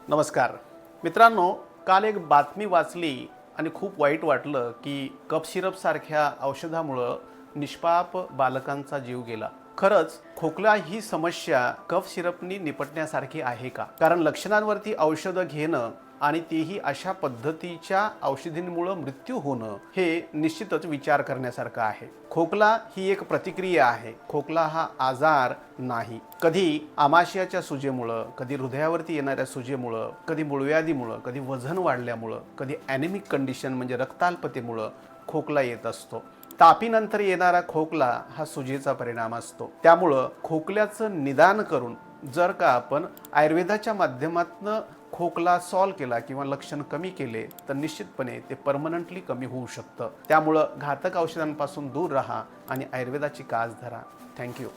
नमस्कार मित्रांनो, काल एक बातमी वाचली आणि खूप वाईट वाटलं की कफ सिरप सारख्या औषधामुळे निष्पाप बालकांचा जीव गेला। खरंच खोकला ही समस्या कफ सिरपनी निपटण्यासारखी आहे का? कारण लक्षणांवरती औषधं घेणं आणि तेही अशा पद्धतीच्या औषधींमुळे मृत्यू होणं हे निश्चितच विचार करण्यासारखं आहे। खोकला ही एक प्रतिक्रिया आहे। खोकला हा आजार नाही। कधी आमाशयाच्या सुजेमुळं, कधी हृदयावरती येणाऱ्या सुजेमुळं, कधी मूळव्याधीमुळं, कधी वजन वाढल्यामुळं, कधी ॲनेमिक कंडिशन म्हणजे रक्ताल्पतेमुळं खोकला येत असतो। तापीनंतर येणारा खोकला हा सुजेचा परिणाम असतो। त्यामुळं खोकल्याचं निदान करून जर का आपण आयुर्वेदाच्या माध्यमातून खोकला सॉल्व केला किंवा लक्षण कमी केले तर निश्चितपणे ते परमनंटली कमी होऊ शकतं। त्यामुळं घातक औषधांपासून दूर राहा आणि आयुर्वेदाची कास धरा। थँक्यू।